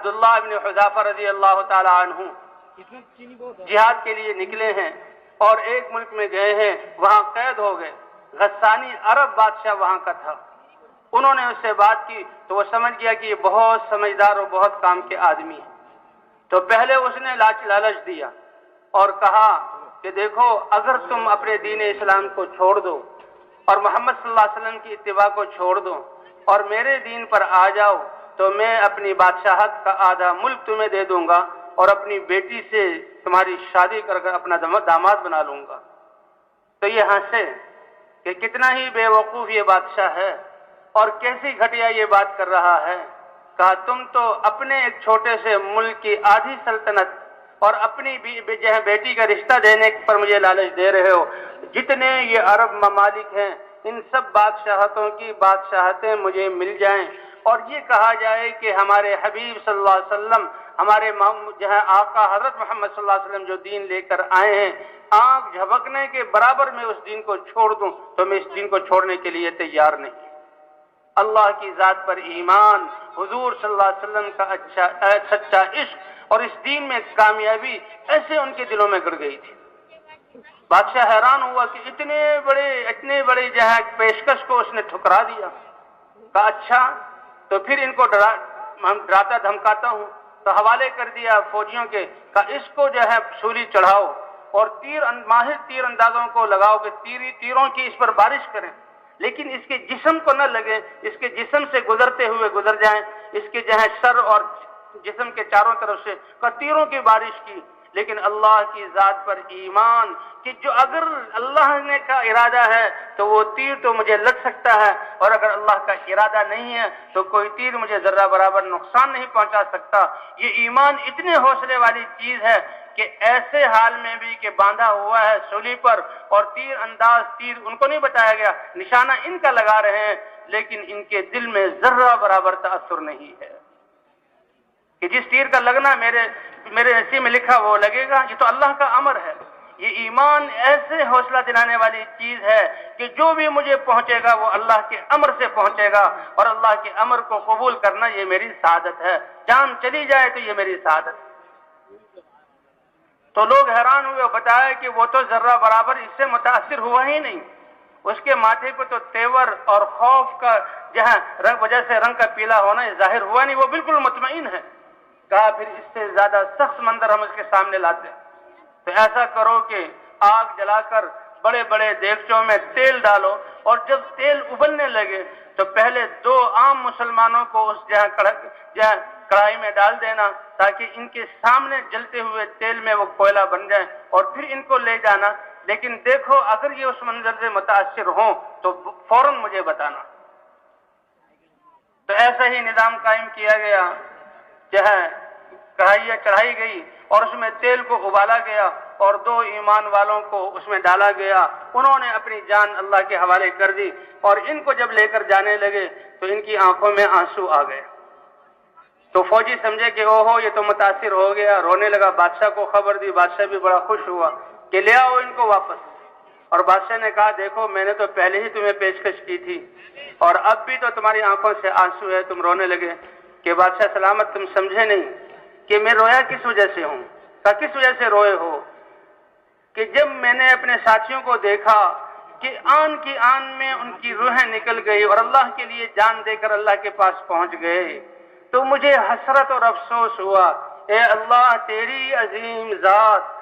عبداللہ بن حذافہ رضی اللہ تعالی عنہ جہاد کے لیے نکلے ہیں اور ایک ملک میں گئے ہیں، وہاں قید ہو گئے۔ غسانی عرب بادشاہ وہاں کا تھا، انہوں نے اس سے بات کی تو وہ سمجھ گیا کہ یہ بہت سمجھدار اور بہت کام کے آدمی ہے، تو پہلے اس نے لالچ دیا اور کہا کہ دیکھو اگر تم اپنے دین اسلام کو چھوڑ دو اور محمد صلی اللہ علیہ وسلم کی اتباع کو چھوڑ دو اور میرے دین پر آ جاؤ تو میں اپنی بادشاہت کا آدھا ملک تمہیں دے دوں گا اور اپنی بیٹی سے تمہاری شادی کر کر اپنا داماد بنا لوں گا۔ تو یہ ہنسے کہ کتنا ہی بے وقوف یہ بادشاہ ہے اور کیسی گھٹیا یہ بات کر رہا ہے۔ کہا تم تو اپنے ایک چھوٹے سے ملک کی آدھی سلطنت اور اپنی بیٹی کا رشتہ دینے پر مجھے لالچ دے رہے ہو، جتنے یہ عرب ممالک ہیں ان سب بادشاہتوں کی بادشاہتیں مجھے مل جائیں اور یہ کہا جائے کہ ہمارے حبیب صلی اللہ علیہ وسلم، ہمارے جہاں آقا حضرت محمد صلی اللہ علیہ وسلم جو دین لے کر آئے ہیں، آنکھ جھپکنے کے برابر میں اس دین کو چھوڑ دوں تو میں اس دین کو چھوڑنے کے لیے تیار نہیں۔ اللہ کی ذات پر ایمان، حضور صلی اللہ علیہ وسلم کا سچا عشق اور اس دین میں کامیابی ایسے ان کے دلوں میں گڑ گئی تھی۔ بادشاہ حیران ہوا کہ اتنے بڑے جہاں پیشکش کو اس نے ٹھکرا دیا۔ کہا اچھا تو پھر ان کو ڈراتا دھمکاتا ہوں، تو حوالے کر دیا فوجیوں کے۔ کہا اس کو جو ہے سولی چڑھاؤ اور ماہر تیر اندازوں کو لگاؤ کہ تیروں کی اس پر بارش کریں، لیکن اس کے جسم کو نہ لگے، اس کے جسم سے گزرتے ہوئے گزر جائیں، اس کے جو ہے سر اور جسم کے چاروں طرف سے تیروں کی بارش کی۔ لیکن اللہ کی ذات پر ایمان کہ جو اگر اللہ نے کا ارادہ ہے تو وہ تیر تو مجھے لگ سکتا ہے، اور اگر اللہ کا ارادہ نہیں ہے تو کوئی تیر مجھے ذرہ برابر نقصان نہیں پہنچا سکتا۔ یہ ایمان اتنے حوصلے والی چیز ہے کہ ایسے حال میں بھی کہ باندھا ہوا ہے سولی پر اور تیر ان کو نہیں بتایا گیا، نشانہ ان کا لگا رہے ہیں، لیکن ان کے دل میں ذرہ برابر تاثر نہیں ہے کہ جس تیر کا لگنا میرے نصیب میں لکھا وہ لگے گا۔ یہ تو اللہ کا امر ہے۔ یہ ایمان ایسے حوصلہ دلانے والی چیز ہے کہ جو بھی مجھے پہنچے گا وہ اللہ کے امر سے پہنچے گا، اور اللہ کے امر کو قبول کرنا یہ میری سعادت ہے، جان چلی جائے تو یہ میری سعادت ہے۔ تو لوگ حیران ہوئے، بتایا کہ وہ تو ذرہ برابر اس سے متاثر ہوا ہی نہیں، اس کے ماتھے کو تو تیور اور خوف کا جہاں وجہ سے رنگ کا پیلا ہونا ظاہر ہوا نہیں، وہ بالکل مطمئن ہے۔ کہا پھر اس سے زیادہ سخت منظر ہم اس کے سامنے لاتے ہیں، تو ایسا کرو کہ آگ جلا کر بڑے بڑے دیگچوں میں تیل ڈالو، اور جب تیل ابلنے لگے تو پہلے 2 عام مسلمانوں کو اس جہاں کڑھائی میں ڈال دینا تاکہ ان کے سامنے جلتے ہوئے تیل میں وہ کوئلہ بن جائے، اور پھر ان کو لے جانا، لیکن دیکھو اگر یہ اس منظر سے متاثر ہوں تو فوراً مجھے بتانا۔ تو ایسا ہی نظام قائم کیا گیا، کڑھائیاں چڑھائی گئی اور اس میں تیل کو ابالا گیا اور 2 ایمان والوں کو اس میں ڈالا گیا، انہوں نے اپنی جان اللہ کے حوالے کر دی، اور ان کو جب لے کر جانے لگے تو ان کی آنکھوں میں آنسو آ گئے۔ تو فوجی سمجھے کہ اوہو یہ تو متاثر ہو گیا، رونے لگا، بادشاہ کو خبر دی، بادشاہ بھی بڑا خوش ہوا کہ لے آؤ ان کو واپس۔ اور بادشاہ نے کہا دیکھو میں نے تو پہلے ہی تمہیں پیشکش کی تھی اور اب بھی تو تمہاری آنکھوں سے آنسو ہے، تم رونے لگے۔ کہ بادشاہ سلامت تم سمجھے نہیں کہ میں رویا کس وجہ سے ہوں؟ کہا کس وجہ سے روئے ہو؟ کہ جب میں نے اپنے ساتھیوں کو دیکھا کہ آن کی آن میں ان کی روحیں نکل گئی اور اللہ کے لیے جان دے کر اللہ کے پاس پہنچ گئے، تو مجھے حسرت اور افسوس ہوا، اے اللہ تیری عظیم ذات،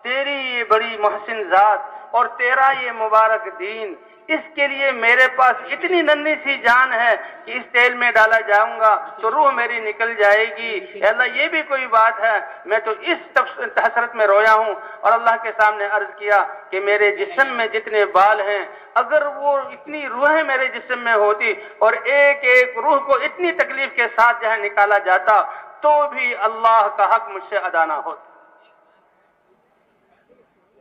تیری یہ بڑی محسن ذات اور تیرا یہ مبارک دین، اس کے لیے میرے پاس اتنی ننھی سی جان ہے کہ اس تیل میں ڈالا جاؤں گا تو روح میری نکل جائے گی۔ اے اللہ یہ بھی کوئی بات ہے؟ میں تو اس حسرت میں رویا ہوں۔ اور اللہ کے سامنے عرض کیا کہ میرے جسم میں جتنے بال ہیں اگر وہ اتنی روحیں میرے جسم میں ہوتی اور ایک ایک روح کو اتنی تکلیف کے ساتھ جہاں نکالا جاتا تو بھی اللہ کا حق مجھ سے ادا نہ ہوتا۔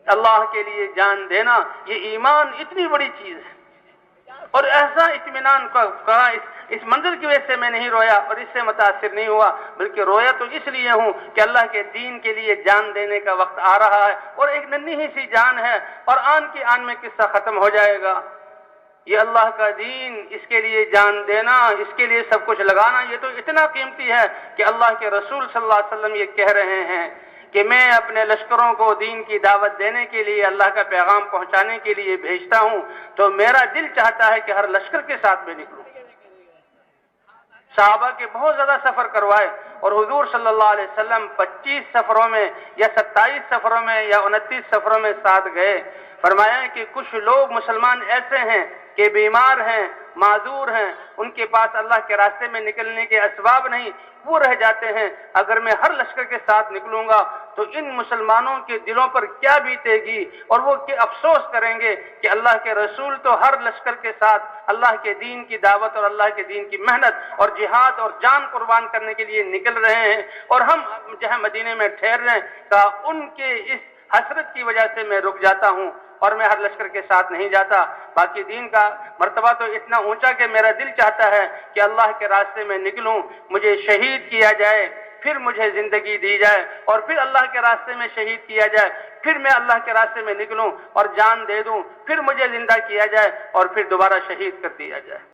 اللہ کے لیے جان دینا یہ ایمان اتنی بڑی چیز ہے، اور ایسا اطمینان کہا اس منظر کی وجہ سے میں نہیں رویا اور اس سے متاثر نہیں ہوا، بلکہ رویا تو اس لیے ہوں کہ اللہ کے دین کے لیے جان دینے کا وقت آ رہا ہے اور ایک ننھی ہی سی جان ہے اور آن کی آن میں قصہ ختم ہو جائے گا۔ یہ اللہ کا دین، اس کے لیے جان دینا، اس کے لیے سب کچھ لگانا، یہ تو اتنا قیمتی ہے کہ اللہ کے رسول صلی اللہ علیہ وسلم یہ کہہ رہے ہیں کہ میں اپنے لشکروں کو دین کی دعوت دینے کے لیے، اللہ کا پیغام پہنچانے کے لیے بھیجتا ہوں، تو میرا دل چاہتا ہے کہ ہر لشکر کے ساتھ میں نکلوں۔ صحابہ کے بہت زیادہ سفر کروائے، اور حضور صلی اللہ علیہ وسلم 25 سفروں میں یا 27 سفروں میں یا 29 سفروں میں ساتھ گئے۔ فرمایا کہ کچھ لوگ مسلمان ایسے ہیں کہ بیمار ہیں، معذور ہیں، ان کے پاس اللہ کے راستے میں نکلنے کے اسباب نہیں، وہ رہ جاتے ہیں۔ اگر میں ہر لشکر کے ساتھ نکلوں گا تو ان مسلمانوں کے دلوں پر کیا بیتے گی، اور وہ کہ افسوس کریں گے کہ اللہ کے رسول تو ہر لشکر کے ساتھ اللہ کے دین کی دعوت اور اللہ کے دین کی محنت اور جہاد اور جان قربان کرنے کے لیے نکل رہے ہیں، اور ہم جہاں مدینے میں ٹھہر رہے ہیں، کہ ان کے اس حسرت کی وجہ سے میں رک جاتا ہوں اور میں ہر لشکر کے ساتھ نہیں جاتا۔ باقی دین کا مرتبہ تو اتنا اونچا کہ میرا دل چاہتا ہے کہ اللہ کے راستے میں نکلوں، مجھے شہید کیا جائے، پھر مجھے زندگی دی جائے، اور پھر اللہ کے راستے میں شہید کیا جائے، پھر میں اللہ کے راستے میں نکلوں اور جان دے دوں، پھر مجھے زندہ کیا جائے، اور پھر دوبارہ شہید کر دیا جائے۔